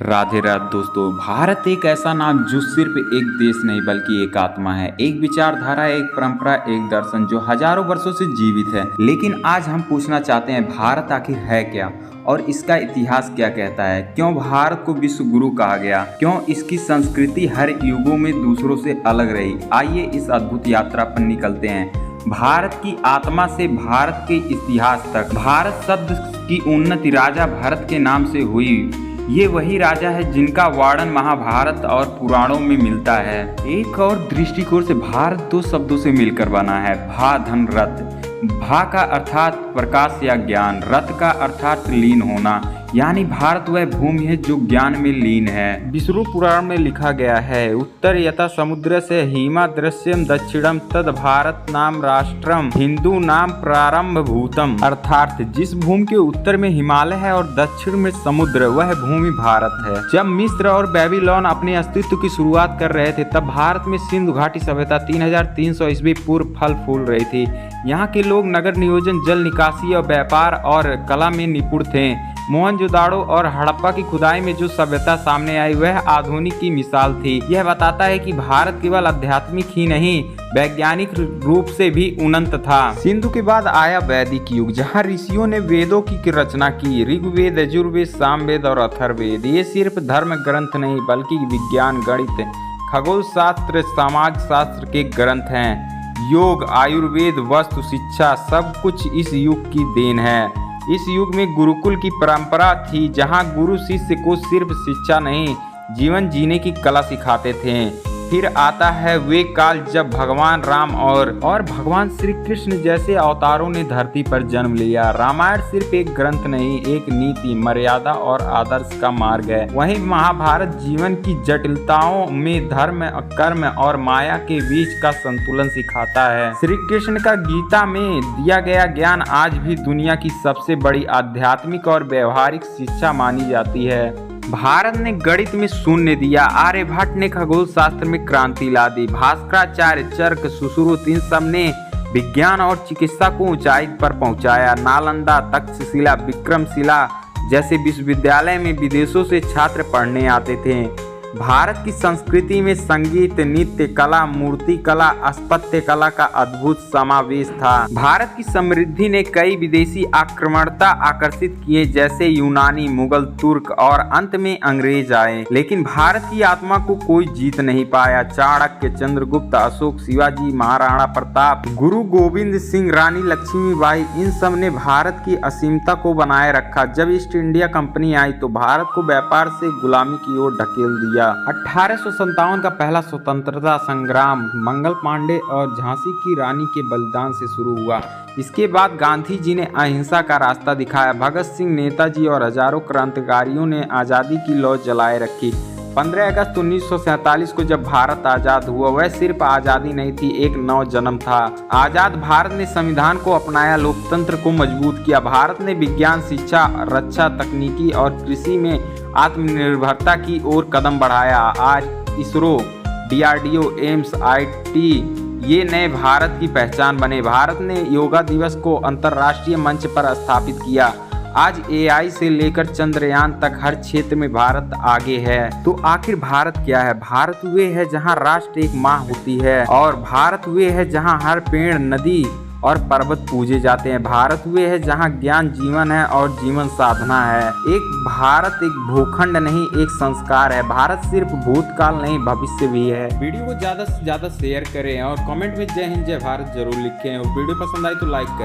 राधे राधे दोस्तों। भारत एक ऐसा नाम जो सिर्फ एक देश नहीं बल्कि एक आत्मा है, एक विचारधारा, एक परंपरा, एक दर्शन जो हजारों वर्षों से जीवित है। लेकिन आज हम पूछना चाहते हैं, भारत आखिर है क्या और इसका इतिहास क्या कहता है? क्यों भारत को विश्व गुरु कहा गया? क्यों इसकी संस्कृति हर युगों में दूसरों से अलग रही? आइए इस अद्भुत यात्रा पर निकलते हैं। भारत की आत्मा से भारत के इतिहास तक। भारत शब्द की उन्नति राजा भरत के नाम से हुई। ये वही राजा है जिनका वर्णन महाभारत और पुराणों में मिलता है। एक और दृष्टिकोण से भारत दो शब्दों से मिलकर बना है, भा धन रथ। भा का अर्थात प्रकाश या ज्ञान, रथ का अर्थात लीन होना, यानी भारत वह भूमि है जो ज्ञान में लीन है। विष्णु पुराण में लिखा गया है, उत्तर यथा समुद्र से हिमा दृश्यम दक्षिणम तद भारत नाम राष्ट्रम हिंदू नाम प्रारंभ भूतम। अर्थात जिस भूमि के उत्तर में हिमालय है और दक्षिण में समुद्र, वह भूमि भारत है। जब मिस्र और बेबीलोन अपने अस्तित्व की शुरुआत कर रहे थे, तब भारत में सिंधु घाटी सभ्यता 3300 ईस्वी पूर्व फल फूल रही थी। यहाँ के लोग नगर नियोजन, जल निकासी और व्यापार और कला में निपुण थे। मोहनजोदाड़ो और हड़प्पा की खुदाई में जो सभ्यता सामने आई वह आधुनिक की मिसाल थी। यह बताता है कि भारत केवल आध्यात्मिक ही नहीं, वैज्ञानिक रूप से भी उन्नत था। सिंधु के बाद आया वैदिक युग, जहाँ ऋषियों ने वेदों की रचना की। ऋग्वेद, यजुर्वेद, सामवेद और अथर्ववेद ये सिर्फ धर्म ग्रंथ नहीं बल्कि विज्ञान, गणित, खगोल शास्त्र, समाज शास्त्र के ग्रंथ हैं। योग, आयुर्वेद, वास्तु, शिक्षा सब कुछ इस युग की देन है। इस युग में गुरुकुल की परंपरा थी, जहां गुरु शिष्य को सिर्फ शिक्षा नहीं, जीवन जीने की कला सिखाते थे। फिर आता है वे काल जब भगवान राम और भगवान श्री कृष्ण जैसे अवतारों ने धरती पर जन्म लिया। रामायण सिर्फ एक ग्रंथ नहीं, एक नीति, मर्यादा और आदर्श का मार्ग है। वहीं महाभारत जीवन की जटिलताओं में धर्म, कर्म और माया के बीच का संतुलन सिखाता है। श्री कृष्ण का गीता में दिया गया ज्ञान आज भी दुनिया की सबसे बड़ी आध्यात्मिक और व्यवहारिक शिक्षा मानी जाती है। भारत ने गणित में शून्य दिया, आर्यभट्ट ने खगोल शास्त्र में क्रांति ला दी, भास्कराचार्य, चरक, सुश्रुत इन सब ने विज्ञान और चिकित्सा को ऊंचाई पर पहुंचाया। नालंदा, तक्षशिला, विक्रमशिला जैसे विश्वविद्यालय में विदेशों से छात्र पढ़ने आते थे। भारत की संस्कृति में संगीत, नृत्य कला, मूर्ति कला, स्थापत्य कला का अद्भुत समावेश था। भारत की समृद्धि ने कई विदेशी आक्रमणता आकर्षित किए, जैसे यूनानी, मुगल, तुर्क और अंत में अंग्रेज आए। लेकिन भारत की आत्मा को कोई जीत नहीं पाया। चाणक्य, चंद्रगुप्त, अशोक, शिवाजी, महाराणा प्रताप, गुरु गोविंद सिंह, रानी लक्ष्मीबाई इन सब ने भारत की असीमता को बनाए रखा। जब ईस्ट इंडिया कंपनी आई तो भारत को व्यापार से गुलामी की ओर ढकेल दिया। 1857 का पहला स्वतंत्रता संग्राम मंगल पांडे और झांसी की रानी के बलिदान से शुरू हुआ। इसके बाद गांधी जी ने अहिंसा का रास्ता दिखाया। भगत सिंह, नेताजी और हजारों क्रांतिकारियों ने आज़ादी की लौ जलाए रखी। 15 अगस्त 1947 को जब भारत आज़ाद हुआ, वह सिर्फ आज़ादी नहीं थी, एक नव जन्म था। आज़ाद भारत ने संविधान को अपनाया, लोकतंत्र को मजबूत किया। भारत ने विज्ञान, शिक्षा, रक्षा, तकनीकी और कृषि में आत्मनिर्भरता की ओर कदम बढ़ाया। आज इसरो, DRDO, एम्स, IT ये नए भारत की पहचान बने। भारत ने योगा दिवस को अंतर्राष्ट्रीय मंच पर स्थापित किया। आज AI से लेकर चंद्रयान तक हर क्षेत्र में भारत आगे है। तो आखिर भारत क्या है? भारत वे है जहां राष्ट्र एक माँ होती है, और भारत वे है जहां हर पेड़, नदी और पर्वत पूजे जाते हैं। भारत वे है जहां ज्ञान जीवन है और जीवन साधना है। एक भारत एक भूखंड नहीं, एक संस्कार है। भारत सिर्फ भूतकाल नहीं, भविष्य भी है। वीडियो को ज्यादा से ज्यादा शेयर करें और कमेंट में जय हिंद जय भारत जरूर लिखें, और वीडियो पसंद आई तो लाइक करें।